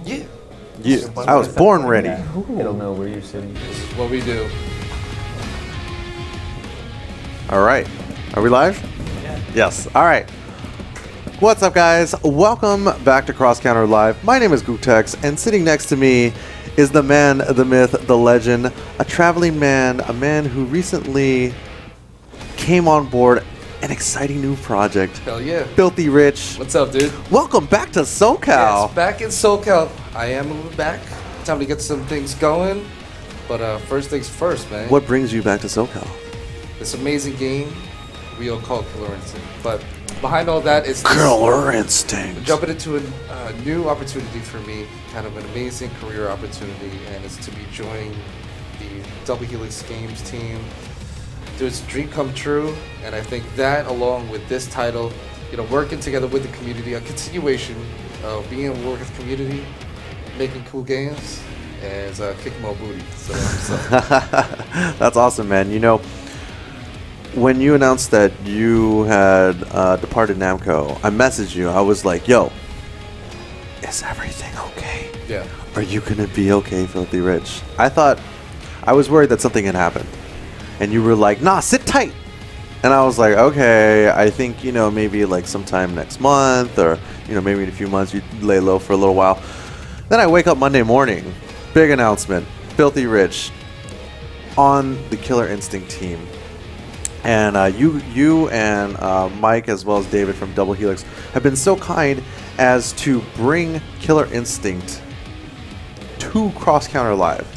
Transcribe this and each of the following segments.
Yeah. Yeah, I was born ready. It'll know where you're sitting. This is what we do. All right. Are we live? Yeah. Yes. All right. What's up, guys? Welcome back to Cross Counter Live. My name is Gutex, and sitting next to me is the man, the myth, the legend, a traveling man, a man who recently came on board an exciting new project. Hell yeah. Filthy Rich. What's up, dude? Welcome back to SoCal. Yes, back in SoCal. I am moving back. Time to get some things going. But first things first, man. What brings you back to SoCal? This amazing game we all call Killer Instinct. But behind all that is Killer Instinct. jumping into a new opportunity for me, kind of an amazing career opportunity, and it's to be joining the Double Helix Games team. Dude, it's a dream come true, and I think that along with this title, you know, working together with the community, a continuation of being in work with the community, making cool games, and kicking more booty. So, That's awesome, man. You know, when you announced that you had departed Namco, I messaged you. I was like, yo, is everything okay? yeah. Are you going to be okay, Filthy Rich? I was worried that something had happened. And you were like, nah, sit tight. And I was like, okay, I think, you know, maybe like sometime next month or, you know, maybe in a few months you lay low for a little while. Then I wake up Monday morning, big announcement, Filthy Rich on the Killer Instinct team. And you and Mike, as well as David from Double Helix, have been so kind as to bring Killer Instinct to Cross Counter Live.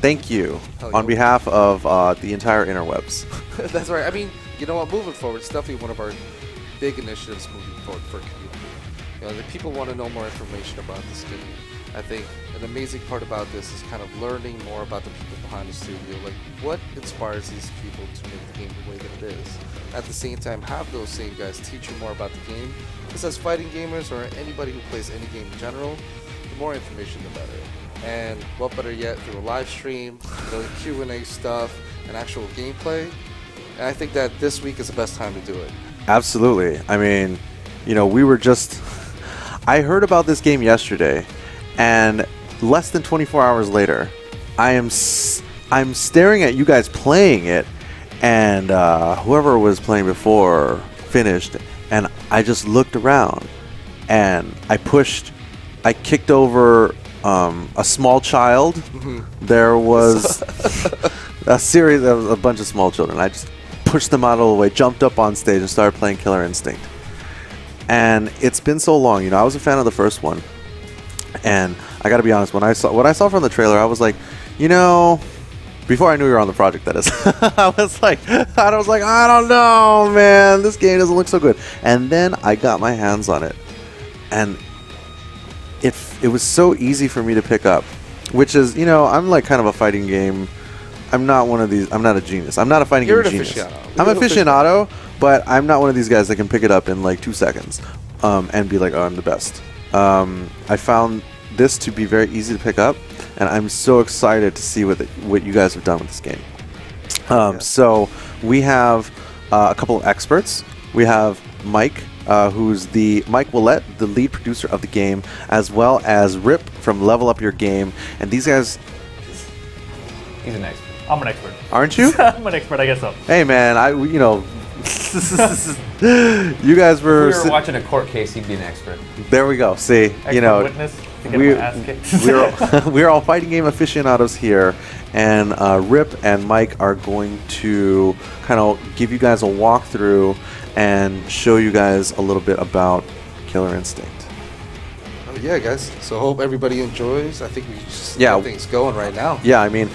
Thank you on behalf of the entire interwebs. That's right. I mean, you know what? Moving forward, it's definitely one of our big initiatives moving forward for community. You know, the people want to know more information about this game. I think an amazing part about this is kind of learning more about the people behind the studio, like what inspires these people to make the game the way that it is. At the same time, have those same guys teach you more about the game. Because as fighting gamers or anybody who plays any game in general, the more information, the better. And what better yet, through a live stream, you know, Q&A stuff, and actual gameplay. And I think that this week is the best time to do it. Absolutely. I mean, you know, we were just... I heard about this game yesterday, and less than 24 hours later, I'm staring at you guys playing it, and whoever was playing before finished, and I just looked around, and I kicked over a small child. There was a bunch of small children. I just pushed them out of the way, jumped up on stage, and started playing Killer Instinct. And it's been so long. You know, I was a fan of the first one, and I got to be honest. When I saw from the trailer, I was like, you know, before I knew you were on the project, that is, I was like, I don't know, man. This game doesn't look so good. And then I got my hands on it, and it was so easy for me to pick up, which is, you know, I'm like kind of a fighting game. I'm not one of these. I'm not a genius. I'm not a fighting game genius. I'm an aficionado, but I'm not one of these guys that can pick it up in like 2 seconds and be like, oh, I'm the best. I found this to be very easy to pick up, and I'm so excited to see what you guys have done with this game. So we have a couple of experts. We have Mike, who's Mike Willette, the lead producer of the game, as well as Rip from Level Up Your Game. And these guys... He's an expert. I'm an expert. Aren't you? I'm an expert, I guess so. Hey, man, you know... you guys were... If we were watching a court case, he'd be an expert. There we go. See, Expert you know... witness to get my ass kicked. we're all fighting game aficionados here, and Rip and Mike are going to kind of give you guys a walkthrough and show you guys a little bit about Killer Instinct. Oh, yeah, guys. So hope everybody enjoys. I think we just get things going right now. Yeah, I mean,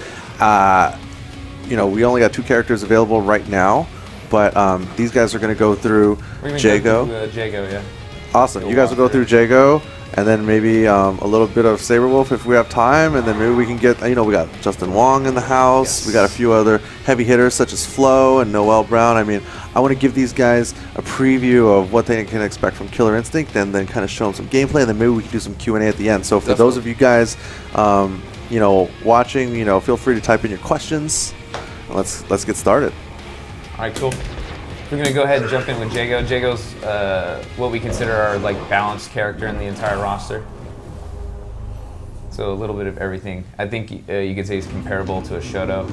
you know, we only got 2 characters available right now, but these guys are going to go through Jago. Jago, yeah. Awesome. You guys will go through Jago, and then maybe a little bit of Sabrewulf if we have time, and then maybe we can get, you know, we got Justin Wong in the house. Yes. We got a few other heavy hitters such as Flo and Noel Brown. I mean, I want to give these guys a preview of what they can expect from Killer Instinct, and then kind of show them some gameplay, and then maybe we can do some Q&A at the end. So for those of you guys, you know, watching, you know, feel free to type in your questions. Let's get started. All right, cool. We're gonna go ahead and jump in with Jago. Jago's what we consider our like balanced character in the entire roster. So a little bit of everything. I think you could say it's comparable to a Shoto.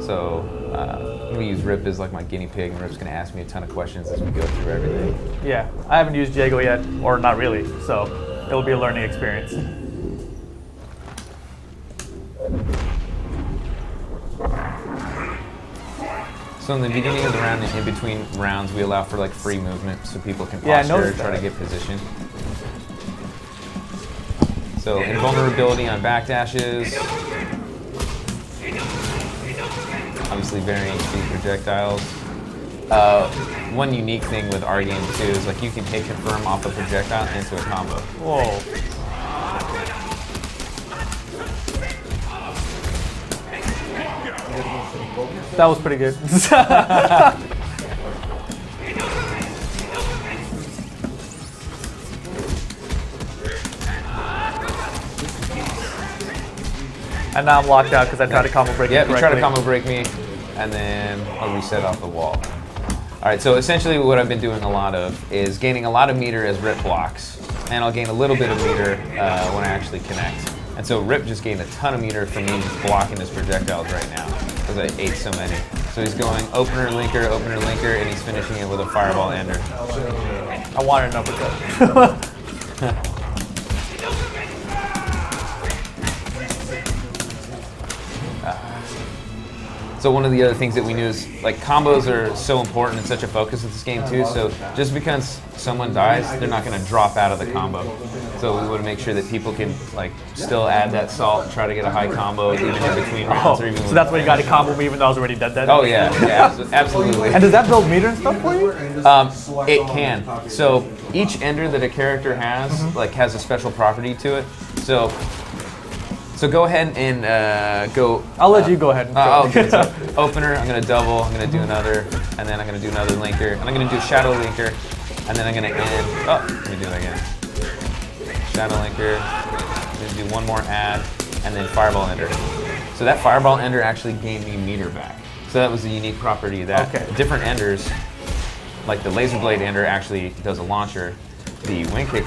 So I'm going to use Rip as like my guinea pig, and Rip's going to ask me a ton of questions as we go through everything. Yeah, I haven't used Jago yet, or not really, so it'll be a learning experience. So in the beginning of the round and in between rounds, we allow for like free movement so people can posture, try to get position. So invulnerability on backdashes. Obviously varying speed projectiles. One unique thing with our game too is like you can hit confirm off a projectile into a combo. Whoa. That was pretty good. And now I'm locked out because I tried to combo break. Yeah, you try to combo break me, and then I'll reset off the wall. All right, so essentially what I've been doing a lot of is gaining a lot of meter as Rip blocks, and I'll gain a little bit of meter when I actually connect. And so Rip just gained a ton of meter from me just blocking his projectiles right now, because I ate so many. So he's going opener, linker, and he's finishing it with a fireball ender. I wanted an uppercut. So one of the other things that we knew is like combos are so important and such a focus of this game too. So just because someone dies, they're not going to drop out of the combo. So we want to make sure that people can like still add that salt and try to get a high combo even in between rounds. Or even so that's why you got to combo me even though I was already dead. Oh yeah, absolutely. And does that build meter and stuff for you? It can. So each ender that a character has like has a special property to it. So go ahead and go. I'll let you go ahead. And okay, so opener, I'm going to double, I'm going to do another, and then I'm going to do another linker, and I'm going to do shadow linker, and then I'm going to end. Oh, let me do that again. Shadow linker, I'm going to do one more add, and then fireball ender. So that fireball ender actually gained me meter back. So that was a unique property that different enders, like the laser blade ender actually does a launcher, the wing kick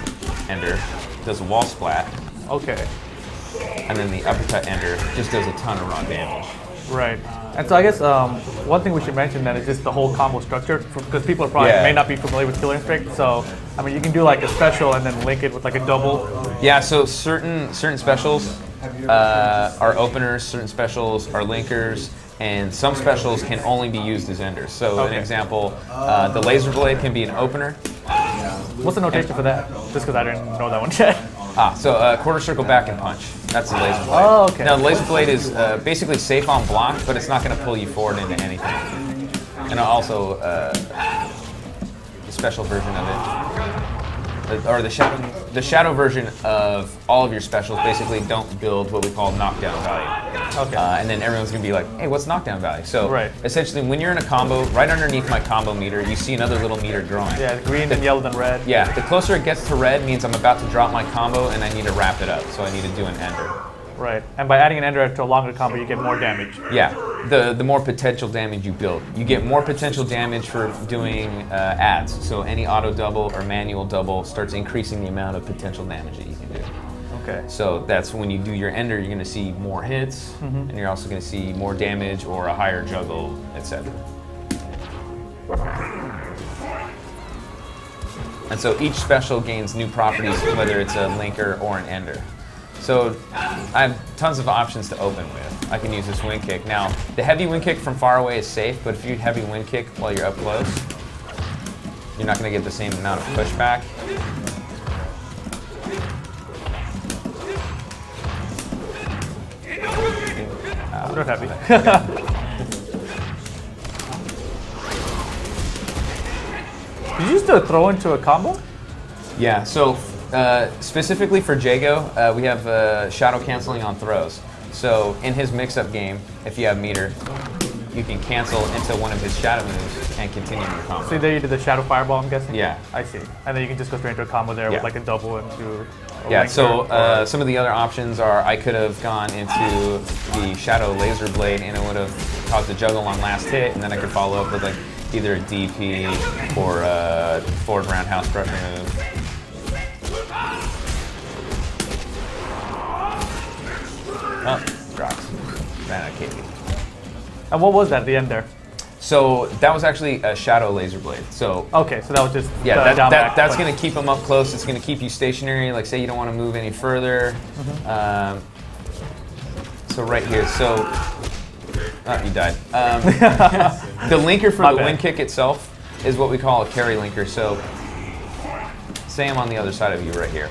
ender does a wall splat. Okay. And then the uppercut ender just does a ton of raw damage. Right. And so I guess one thing we should mention then is just the whole combo structure, because people are probably may not be familiar with Killer Instinct. So I mean, you can do like a special and then link it with like a double. Yeah. So certain specials are openers, certain specials are linkers, and some specials can only be used as enders. So an example, the laser blade can be an opener. What's the notation for that? Just because I didn't know that one yet. So quarter circle back and punch. That's the laser blade. Oh, okay. Now the laser blade is basically safe on block, but it's not going to pull you forward into anything. And also the special version of it, or the shadow version of all of your specials basically don't build what we call knockdown value. Okay. And then everyone's going to be like, hey, what's knockdown value? So essentially when you're in a combo, right underneath my combo meter, you see another little meter growing. Yeah, green, then yellow, then red. Yeah, the closer it gets to red means I'm about to drop my combo and I need to wrap it up. So I need to do an ender. Right, and by adding an ender to a longer combo, you get more damage. Yeah, the more potential damage you build. You get more potential damage for doing adds. So any auto double or manual double starts increasing the amount of potential damage that you can do. Okay. So that's when you do your ender, you're going to see more hits, and you're also going to see more damage or a higher juggle, etc. And so each special gains new properties, whether it's a linker or an ender. So I have tons of options to open with. I can use this wing kick. Now, the heavy wing kick from far away is safe, but if you heavy wing kick while you're up close, you're not going to get the same amount of pushback. I'm not happy. Did you still throw into a combo? Yeah, so specifically for Jago, we have shadow canceling on throws. So in his mix-up game, if you have meter, you can cancel into one of his shadow moves and continue your combo. So there you did the shadow fireball, I'm guessing? Yeah. I see. And then you can just go straight into a combo there with like a double into yeah, so some of the other options are I could have gone into the shadow laser blade and it would have caused a juggle on last hit, and then I could follow up with like either a DP or a forward roundhouse strut move. Oh, drops. Ran out of cake. And what was that at the end there? So that was actually a shadow laser blade. So okay, so that was just yeah, that's going to keep them up close. It's going to keep you stationary. Like say you don't want to move any further. So right here. So you died. The linker for the wind kick itself is what we call a carry linker. So say I'm on the other side of you right here.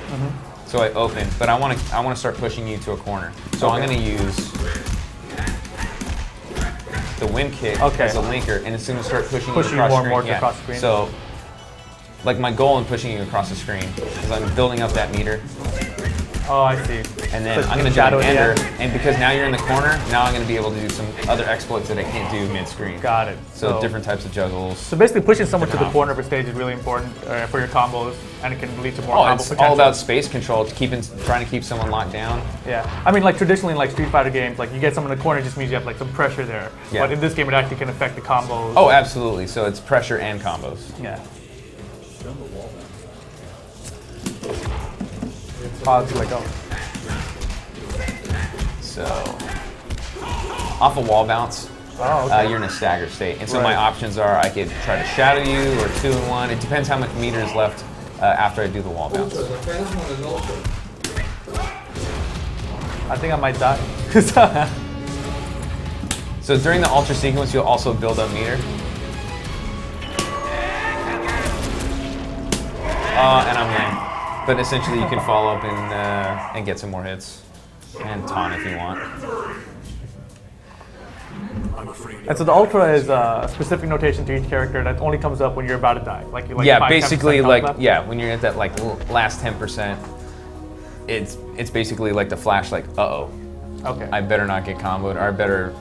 So I open, but I want to start pushing you to a corner. So I'm going to use the wind kick as a linker, and it's going to start pushing you across more and more across the screen. So, like my goal in pushing you across the screen is I'm building up that meter. Oh, I see. And then I'm going to do an ender, and because now you're in the corner, now I'm going to be able to do some other exploits that I can't do mid-screen. Got it. So different types of juggles. So basically pushing someone to the corner of a stage is really important for your combos, and it can lead to more combo potential. It's all about space control, trying to keep someone locked down. Yeah. I mean, like traditionally in like Street Fighter games, like you get someone in the corner, it just means you have like some pressure there. Yeah. But in this game, it actually can affect the combos. Oh, absolutely. So it's pressure and combos. Yeah. Pause, let go. So, off a wall bounce, you're in a stagger state. And so my options are I could try to shadow you or 2-in-1. It depends how much meter is left after I do the wall bounce. I think I might die. So during the ultra sequence, you'll also build up meter. And I'm lame. But essentially you can follow up and get some more hits. And taunt if you want. And so the ultra is a specific notation to each character that only comes up when you're about to die. Like yeah, basically like when you're at that like last 10%, it's basically like the flash like okay, I better not get comboed, or I better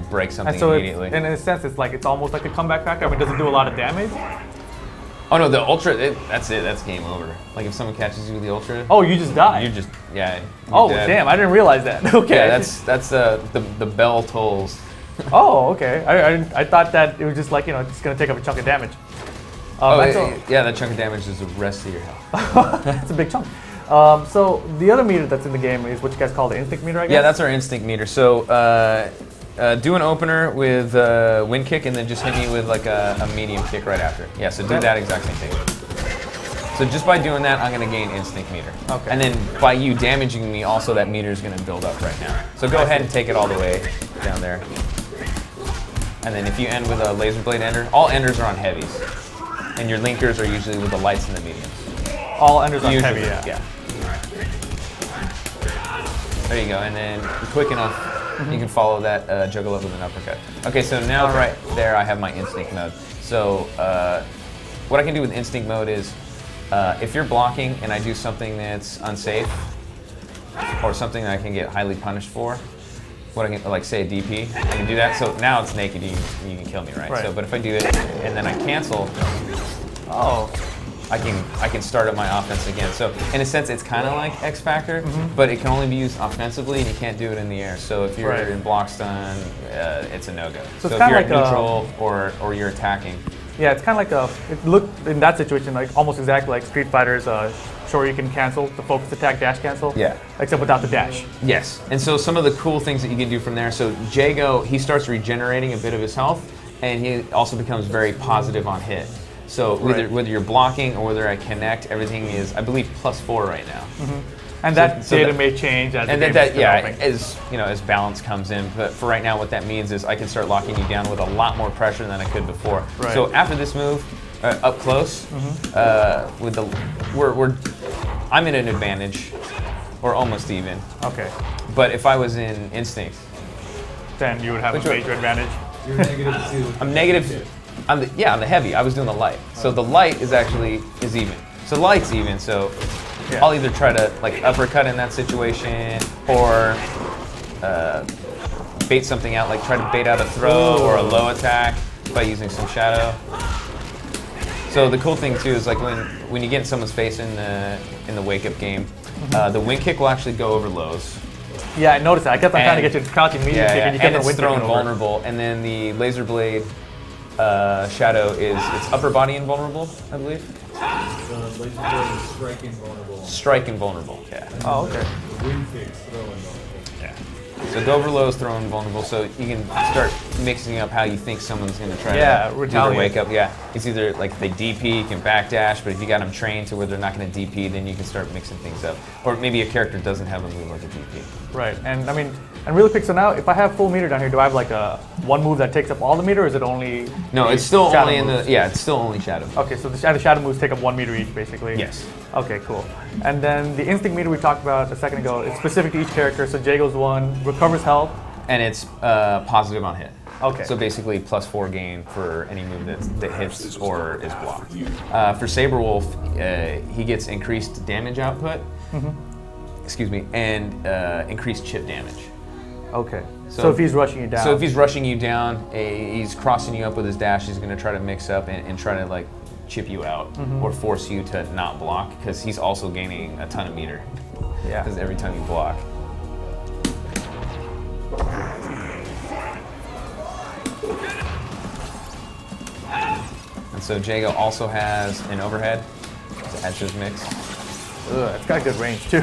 break something immediately. And in a sense, it's almost like a comeback factor. I mean, does it do a lot of damage? Oh no, the ultra, that's it, that's game over. Like if someone catches you with the ultra. Oh, you just die. You're dead. Damn, I didn't realize that. Okay. Yeah, that's the bell tolls. Oh, okay. I thought that it was just like, it's going to take up a chunk of damage. Yeah, that chunk of damage is the rest of your health. That's a big chunk. So the other meter that's in the game is what you guys call the instinct meter, I guess? Yeah, that's our instinct meter. So do an opener with wind kick and then just hit me with like a medium kick right after. Yeah, so do that exact same thing. So just by doing that, I'm going to gain instinct meter. Okay. And then by you damaging me, also that meter is going to build up right now. So go ahead and take it all the way down there. And then if you end with a laser blade ender, all enders are on heavies. And your linkers are usually with the lights and the mediums. All enders on heavy, yeah. There you go, and then quick enough, you can follow that juggle up with an uppercut. Okay, so now right there I have my instinct mode. So what I can do with instinct mode is, if you're blocking and I do something that's unsafe, or something that I can get highly punished for, what I can, like say a DP, I can do that. So now it's naked, you can kill me, right? So, but if I do it and then I cancel, I can start up my offense again. So in a sense, it's kind of like X Factor, but it can only be used offensively, and you can't do it in the air. So if you're in block stun, it's a no-go. So if you're like neutral or you're attacking. Yeah, it's kind of like it looked in that situation like almost exactly like Street Fighter's sure you can cancel the focus attack dash cancel. Yeah. Except without the dash. Yes. And so some of the cool things that you can do from there. So Jago, he starts regenerating a bit of his health, and he also becomes very positive on hit. So whether you're blocking or whether I connect, everything is, I believe, +4 right now. And that data may change as the game is developing. as balance comes in. But for right now, what that means is I can start locking you down with a lot more pressure than I could before. Right. So after this move, up close, with I'm in an advantage, or almost even. Okay. But if I was in instinct, then you would have a major advantage. You're -2. I'm negative. I'm the heavy. I was doing the light. So the light is even. So the light's even. So I'll either try to like uppercut in that situation, or bait something out, like try to bait out a throw or a low attack by using some shadow. So the cool thing too is like when you get in someone's face in the wake up game, the wind kick will actually go over lows. Yeah, I noticed that. I kept on trying to get you to crouching medium kick, and you kept on it's thrown vulnerable. And then the laser blade shadow it's upper body invulnerable, I believe. Laser blade is strike invulnerable. Strike invulnerable. Yeah. Oh, okay. Wind kick, throw invulnerable. Yeah. So go over low is throw invulnerable, so you can start mixing up how you think someone's going to try to do the retaliate. wake up. Yeah, it's either like if they DP, you can backdash, but if you got them trained to where they're not going to DP, then you can start mixing things up. Or maybe a character doesn't have a move like a DP. Right, and I mean, and really quick, so now if I have full meter down here, do I have like a one move that takes up all the meter, or is it only? No, it's still shadow only in moves? the, yeah, it's still only shadow. Okay, so the shadow moves take up 1 meter each, basically. Yes. Okay, cool. And then the instinct meter we talked about a second ago, it's specific to each character. So Jago's one, recovers health. And it's positive on hit. Okay. So basically +4 gain for any move that hits or is blocked. For Sabrewulf, he gets increased damage output, excuse me, and increased chip damage. Okay. So if he's rushing you down. So if he's rushing you down, he's crossing you up with his dash, he's going to try to mix up and try to like chip you out or force you to not block, because he's also gaining a ton of meter. Yeah. Because every time you block. And so Jago also has an overhead to add to his mix. Ugh, it's got good range too.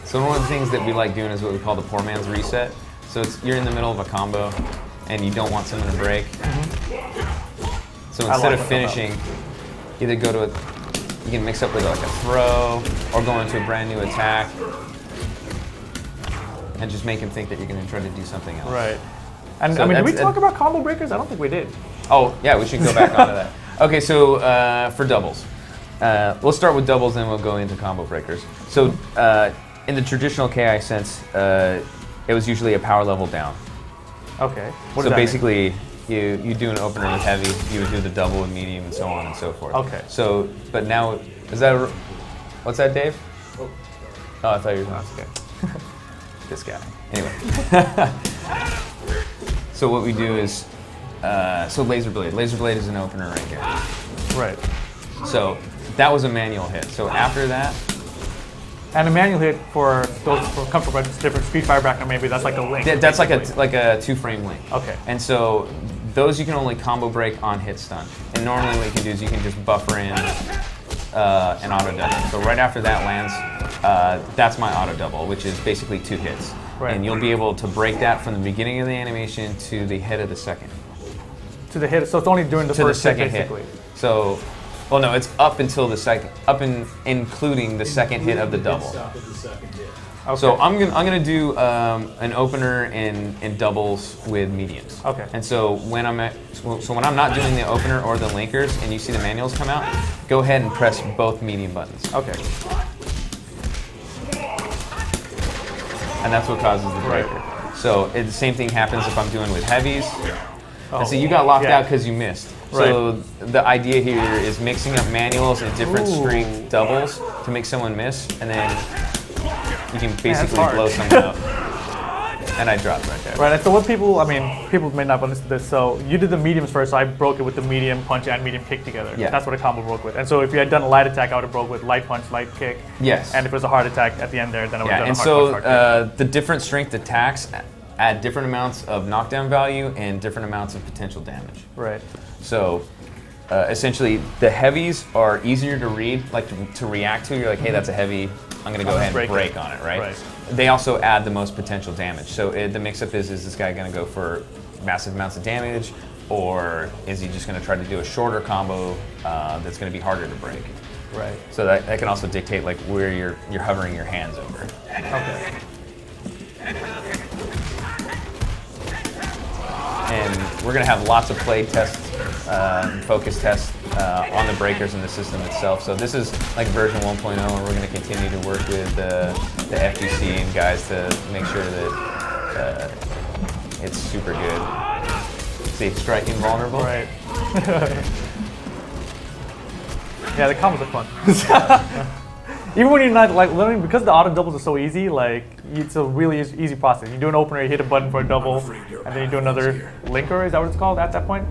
So one of the things that we like doing is what we call the poor man's reset. So you're in the middle of a combo and you don't want someone to break. So instead of finishing, either go to you can mix up with like a throw or go into a brand new attack and just make him think that you're going to try to do something else. Right. And So I mean, did we that's- talk about combo breakers? I don't think we did. Oh, yeah, we should go back onto that. Okay, so for doubles. We'll start with doubles, then we'll go into combo breakers. So in the traditional KI sense, it was usually a power level down. Okay. What So does that mean? basically, you do an opener with heavy, you would do the double with medium, and so on and so forth. Okay. So, but now, is that, what's that, Dave? Oh, I thought you were That's okay. this guy. Anyway. So what we do is, so Laser Blade. Laser Blade is an opener right here. Right. So that was a manual hit. So after that, And a manual hit for those for comfort, but it's different. Street Fire background, maybe that's like a link. that's like basically. a 2-frame link. Okay. And so those you can only combo break on hit stun. And normally what you can do is you can just buffer in an auto double. So right after that lands, that's my auto double, which is basically 2 hits. Right. And you'll be able to break that from the beginning of the animation to the hit of the second. To the hit, so it's only during the To the first hit, second hit. basically. So, well, no, it's up until the second, including the second hit of the double. Stop at the second hit. Okay. So I'm gonna do an opener in doubles with mediums. Okay. And so when I'm when I'm not doing the opener or the linkers, and you see the manuals come out, go ahead and press both medium buttons. Okay. And that's what causes the breaker. Right. So the same thing happens if I'm doing with heavies. Oh, And so you got locked yeah. out because you missed. So the idea here is mixing up manuals and different Ooh. strength doubles to make someone miss, and then you can that's basically hard. blow someone up. And I dropped right there. Right, and so what people, I mean, people may not have understood this, so you did the mediums first, so I broke it with the medium punch and medium kick together. Yeah. That's what a combo broke with. And so if you had done a light attack, I would have broke with light punch, light kick. Yes. And if it was a hard attack at the end there, then I would Yeah, have and done a so hard punch, hard kick. the different strength attacks add different amounts of knockdown value and different amounts of potential damage. Right. So essentially, the heavies are easier to read, like to react to. You're like, hey, that's a heavy. I'm going to go ahead and break break it. on it, right? Right. They also add the most potential damage. So the mix-up is this guy going to go for massive amounts of damage, or is he just going to try to do a shorter combo that's going to be harder to break? Right. So that can also dictate like where you're hovering your hands over. Okay. And we're going to have lots of play tests, focus tests on the breakers in the system itself. So this is like version 1.0, and we're going to continue to work with the FGC and guys to make sure that it's super good. Safe striking vulnerable. Right. Yeah, the combos are fun. Even when you're not like learning, because the auto doubles are so easy, like it's a really easy process. You do an opener, you hit a button for a double, and then you do another linker. Is that what it's called at that point?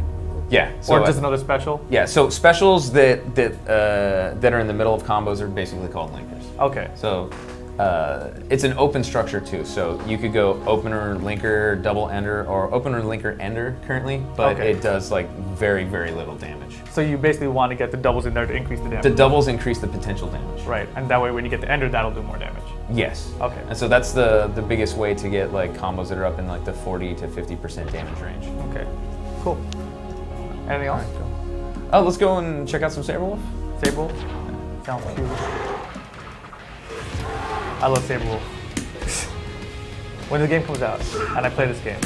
Yeah. So, Or just another special? yeah. So specials that are in the middle of combos are basically called linkers. Okay. So it's an open structure too, so you could go opener, linker, double ender, or opener, linker, ender currently, but it does like very, very little damage. So you basically want to get the doubles in there to increase the damage. The doubles increase the potential damage. Right, and that way when you get the ender, that'll do more damage. Yes. Okay. And so that's the biggest way to get like combos that are up in like the 40 to 50% damage range. Okay, cool. Anything else? Oh, let's go and check out some Sabrewulf. Sabrewulf? Sounds cute. I love Sabrewulf. When the game comes out and I play this game,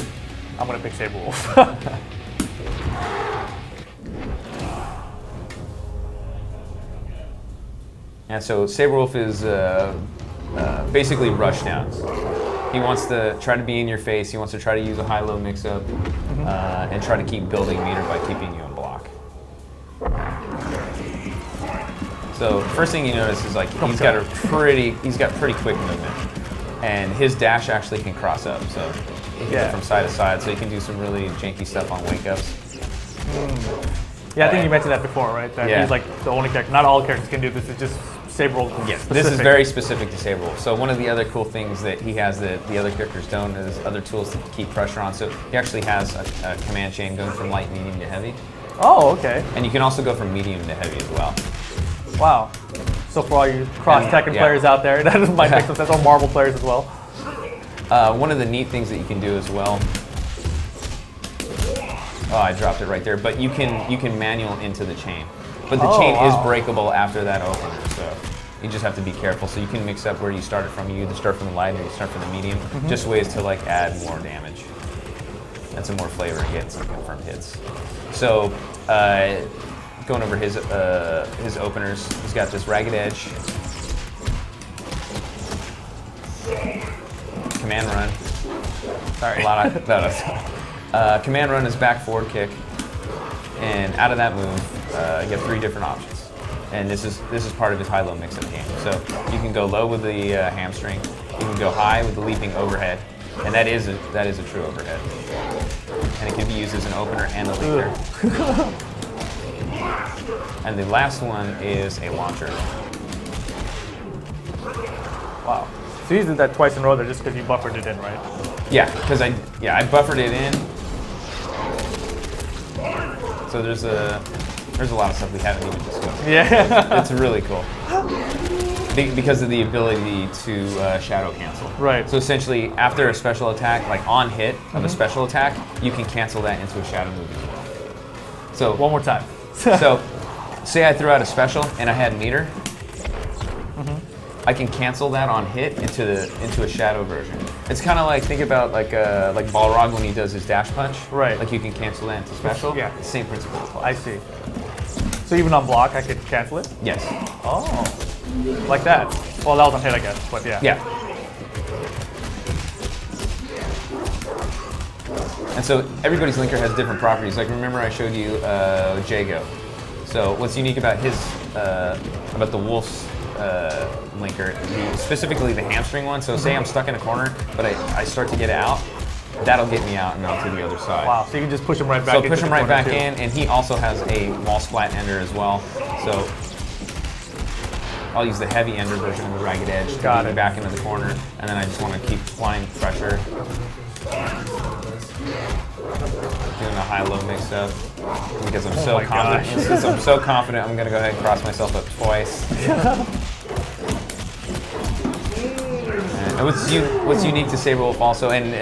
I'm gonna pick Sabrewulf. And so Sabrewulf is basically rushdowns. He wants to try to be in your face. He wants to try to use a high-low mix-up and try to keep building meter by keeping you in block. So first thing you notice is like he's got pretty quick movement, and his dash actually can cross up. So he can go from side to side. So he can do some really janky stuff on wake-ups. Yeah, I think you mentioned that before, right? That he's like the only character. Not all characters can do this. It's just Sabrewulf. Yes, this is very specific to Sabrewulf. So one of the other cool things that he has that the other characters don't is other tools to keep pressure on. So he actually has a command chain going from light, medium to heavy. Oh, okay. And you can also go from medium to heavy as well. Wow. So for all you cross-Tekken players out there, that might make some sense. Or Marvel players as well. One of the neat things that you can do as well. Oh, I dropped it right there. But you can manual into the chain. But the chain is breakable after that opener, so you just have to be careful. So you can mix up where you started from. You either start from the light or you start from the medium. Just ways to like add more damage and some more flavor and get some confirmed hits. So going over his openers, he's got this Ragged Edge, Command Run. Sorry, Command Run is back forward kick, and out of that move, you have 3 different options. And this is part of his high-low mix-up game. So you can go low with the hamstring, you can go high with the leaping overhead, and that is a true overhead. And it can be used as an opener and a leader. And the last one is a launcher. Wow. So you did that twice in a row there just because you buffered it in, right? Yeah, because I buffered it in. So there's a lot of stuff we haven't even discussed. Yeah. It's really cool. Because of the ability to shadow cancel. Right. So essentially, after a special attack, like on hit of a special attack, you can cancel that into a shadow move as well. So one more time. So, say I threw out a special and I had meter. I can cancel that on hit into a shadow version. It's kind of like, think about like Balrog when he does his dash punch. Right. Like you can cancel that into special. Yeah. The same principle applies. I see. So even on block, I could cancel it? Yes. Oh. Like that. Well, that was on hit, I guess, but yeah. Yeah. And so everybody's linker has different properties. Like remember I showed you Jago. So what's unique about his, about the Wolf's linker, specifically the hamstring one. So say I'm stuck in a corner, but I start to get it out, that'll get me out and out to the other side. Wow, so you can just push him right back in. So push him right back in, and he also has a wall splat ender as well. So I'll use the heavy ender version of the Ragged Edge to get me back into the corner, and then I just want to keep applying pressure. Doing a high-low mix-up because I'm so confident. Since I'm so confident, I'm going to go ahead and cross myself up twice. And what's unique to Sabrewulf also, and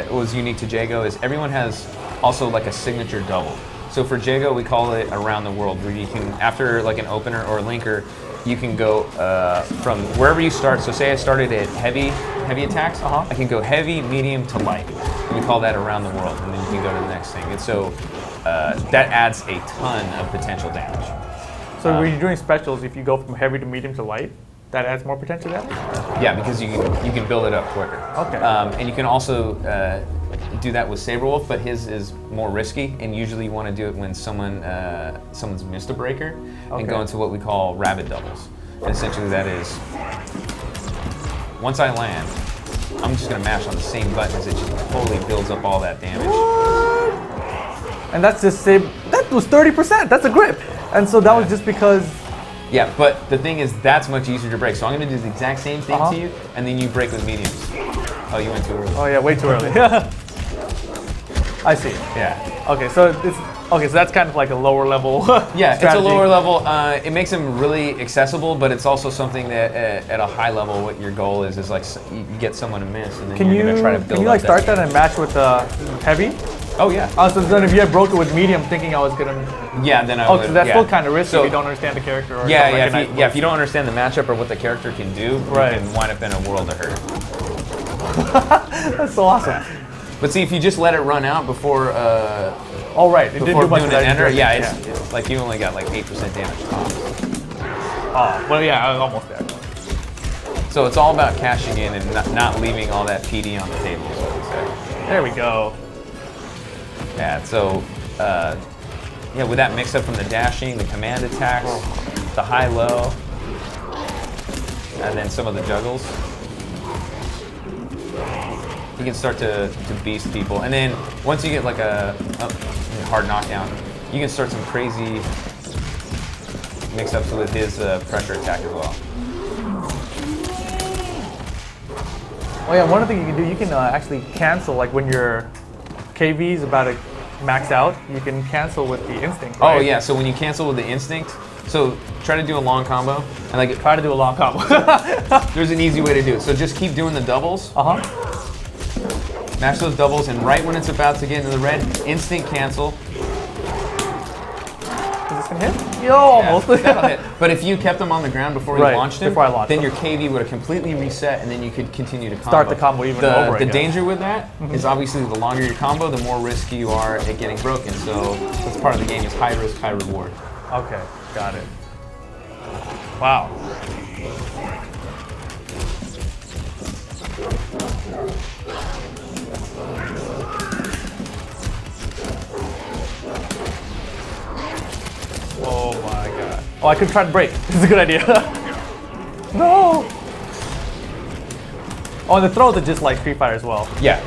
what's unique to Jago, is everyone has also like a signature double. So for Jago, we call it Around the World, where you can, after like an opener or a linker, you can go from wherever you start. So say I started at heavy attacks, I can go heavy, medium to light. And we call that Around the World, and then you can go to the next thing. And so that adds a ton of potential damage. So when you're doing specials, if you go from heavy to medium to light, that adds more potential damage? Yeah, because you can build it up quicker. Okay. And you can also do that with Sabrewulf, but his is more risky, and usually you want to do it when someone's missed a breaker, and go into what we call rabbit doubles. And essentially that is, once I land, I'm just going to mash on the same button as it just totally builds up all that damage. What? And that's just that was 30%. That's a grip. And so that was just because Yeah, but the thing is, that's much easier to break. So I'm going to do the exact same thing to you, and then you break with mediums. Oh, you went too early. Oh yeah, way too early. I see. Yeah. Okay, so so that's kind of like a lower level. Yeah, strategy. it's a lower level. It makes them really accessible, but it's also something that at a high level, what your goal is like you get someone to miss, and then Can you're you going to try to build can you up like start game. that and match with heavy? Oh yeah. So then if you had broke it with medium, thinking I was gonna. Yeah, then I Oh, would. so that's yeah. still kind of risky So- if you don't understand the character. Or Yeah, don't yeah. recognize If you don't understand the matchup or what the character can do, Right. you can wind up in a world of hurt. That's so awesome. But see, if you just let it run out before Oh right, it didn't before do much doing of an that enter, direction. yeah, it's like you only got like 8% damage. Oh, well yeah, I was almost there. So it's all about cashing in and not leaving all that PD on the table, so to say. There we go. Yeah, so yeah, with that mix up from the dashing, the command attacks, the high-low, and then some of the juggles, you can start to beast people. And then once you get like a hard knockdown, you can start some crazy mix-ups with his pressure attack as well. Oh yeah, one other thing you can do, you can actually cancel like when your KV is about to max out, you can cancel with the instinct. Oh Right? yeah, so when you cancel with the instinct, so try to do a long combo, and like Try to do a long combo. there's an easy way to do it. So just keep doing the doubles. Mash those doubles, and right when it's about to get into the red, instant cancel. Is this gonna hit? Yo, almost. Yeah, that'll hit. But if you kept them on the ground before you Right, launched him, before I launched then them. your KV would have completely reset, and then you could continue to combo. Start the combo even over The again. danger with that is obviously the longer your combo, the more risky you are at getting broken. So that's part of the game is high risk, high reward. Okay, got it. Wow. Oh my god. Oh, I could try to break. This is a good idea. No! Oh, and the throws are just like Street Fighter as well. Yeah.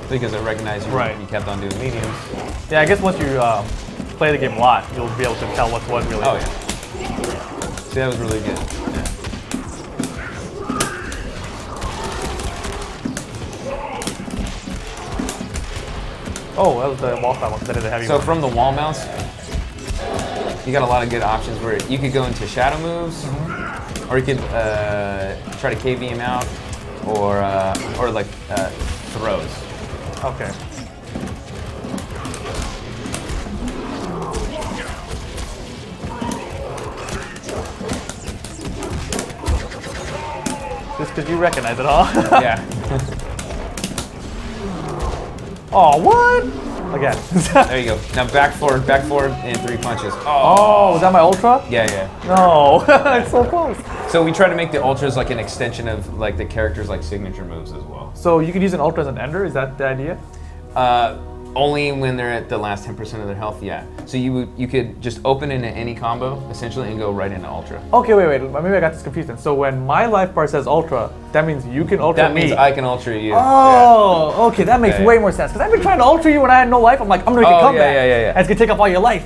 Because I recognize you, Right. you kept on doing mediums. Yeah, I guess once you play the game a lot, you'll be able to tell what's what really. Oh yeah. See, that was really good. Yeah. Oh, that was the wall style one because I did the heavy So one. from the wall mounts, you got a lot of good options where you could go into shadow moves, or you could try to KV him out, or like throws. Okay. Just because you recognize it all. Yeah. Oh, what? Again. There you go. Now back forward, and 3 punches. Oh, was that my ultra? Yeah, yeah. No, it's so close. So we try to make the ultras like an extension of like the character's like signature moves as well. So you could use an ultra as an ender, is that the idea? Only when they're at the last 10% of their health, yeah. So you could just open into any combo essentially and go right into ultra. Okay, wait. Maybe I got this confused then. So when my life bar says ultra, that means you can ultra That me. means I can ultra you. Oh, okay, that makes Yeah, way yeah. more sense. Because I've been trying to ultra you when I had no life. I'm like, I'm gonna make a Oh, comeback. yeah. And it's gonna take up all your life.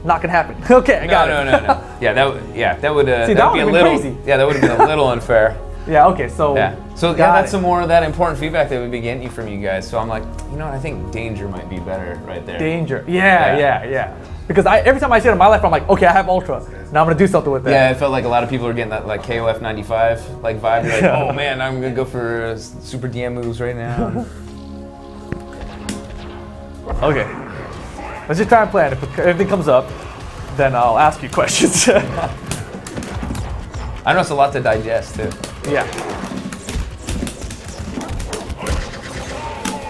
Not gonna happen. Okay, I got it. No. Yeah, that would See, that that would be a would've been little crazy. Yeah, that would have been a little unfair. Yeah, okay, so. Yeah. So yeah, got that's it. some more of that important feedback that we've been getting from you guys. So I'm like, you know what, I think danger might be better right there. Danger. Yeah. Because every time I see it in my life, I'm like, okay, I have ultra. Now I'm gonna do something with that. Yeah, it felt like a lot of people are getting that like KOF 95 like vibe. You're like, Yeah. oh man, I'm gonna go for super DM moves right now. Okay. Let's just try and plan. If anything comes up, then I'll ask you questions. I know it's a lot to digest too. Yeah.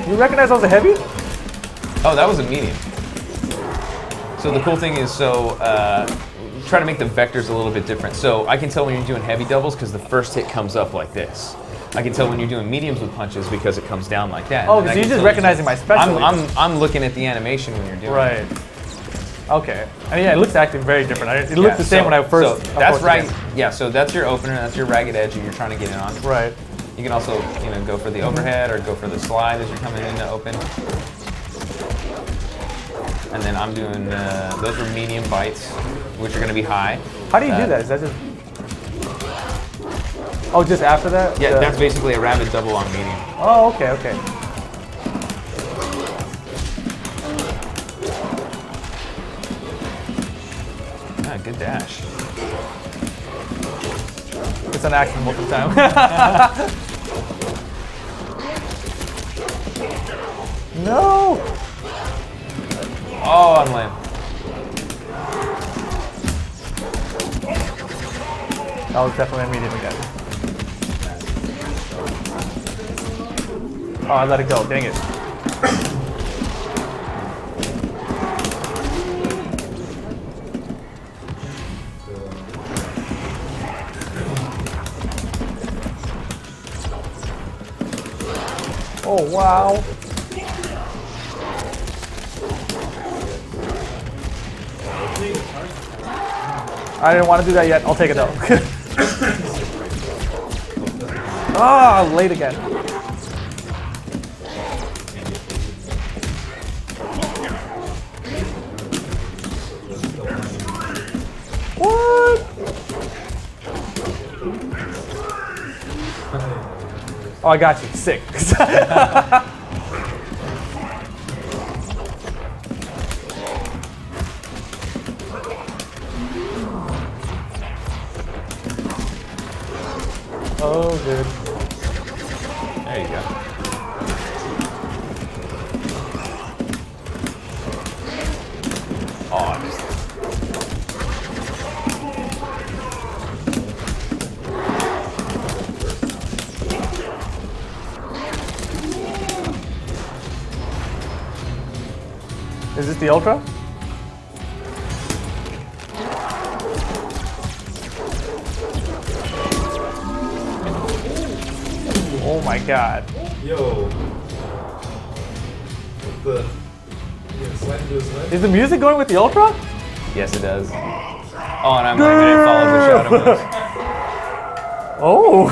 You recognize I was a heavy? Oh, that was a medium. So the cool thing is, try to make the vectors a little bit different. So I can tell when you're doing heavy doubles because the first hit comes up like this. I can tell when you're doing mediums with punches because it comes down like that. Oh, And so I you're can just tell recognizing my special. I'm looking at the animation when you're doing it. Right. Okay. I mean, yeah, it looks actually very different. It looked the same when I first. So that's approached right. the game. Yeah. So that's your opener. That's your ragged edge that you're trying to get in on. Right. You can also, go for the overhead or go for the slide as you're coming in to open. and then I'm doing those are medium bites, which are going to be high. How do you do that? Is that just... Oh, just after that? Yeah, that's basically a rapid double on medium. Oh, okay, okay. Ah, good dash. It's an accident most of the time. No! Oh, I'm lame. That was definitely a medium again. Oh, I let it go. Dang it. Oh, wow. I didn't want to do that yet. I'll take it though. Ah, late again. What? Oh, I got you. Sick. Oh, good. There you go. Oh, I missed it. Is this the Ultra? Oh my god. Yo. What the? Yeah, slide into his leg. Is the music going with the Ultra? Yes, it does. Oh, and I'm like, I didn't follow the shadow moves. Oh.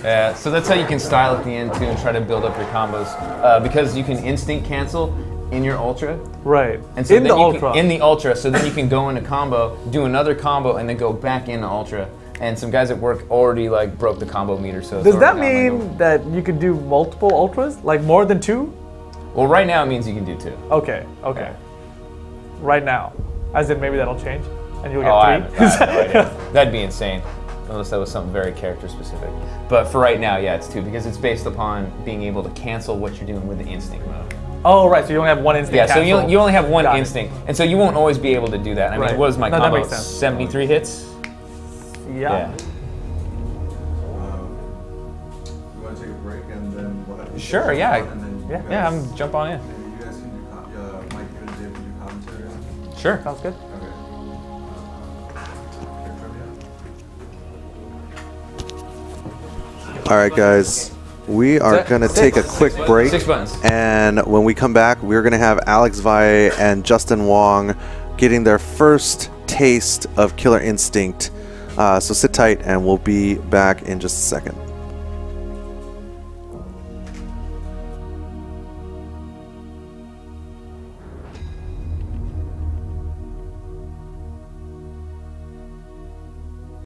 Yeah, so that's how you can style at the end too and try to build up your combos. Because you can instinct cancel in your Ultra. Right. And so in then the you Ultra. Can, in the Ultra, so then you can go into combo, do another combo, and then go back into Ultra. And some guys at work already like broke the combo meter. So Does that mean that you could do multiple Ultras? Like more than 2? Well, right now it means you can do 2. Okay, okay. Right now. As in maybe that'll change and you'll get 3? I have no idea. That'd be insane. Unless that was something very character specific. But for right now, yeah, it's 2 because it's based upon being able to cancel what you're doing with the instinct mode. Oh, right, so you only have one instinct Yeah, cancel. so you only have one Got it. instinct. And so you won't always be able to do that. I mean, Right. what is my No, that combo? makes sense. 73 hits? Yeah. You want to take a break and then we'll have Sure, yeah. and then you Yeah. guys- Yeah, I'm jump on in. Maybe you guys can do Mike and Dave can do commentary or something. Sure. Sounds good. Okay. All right, guys. We are Set. going to take a quick break. 6 buttons. And when we come back, we're going to have Alex Vai and Justin Wong getting their first taste of Killer Instinct. So sit tight, and we'll be back in just a second.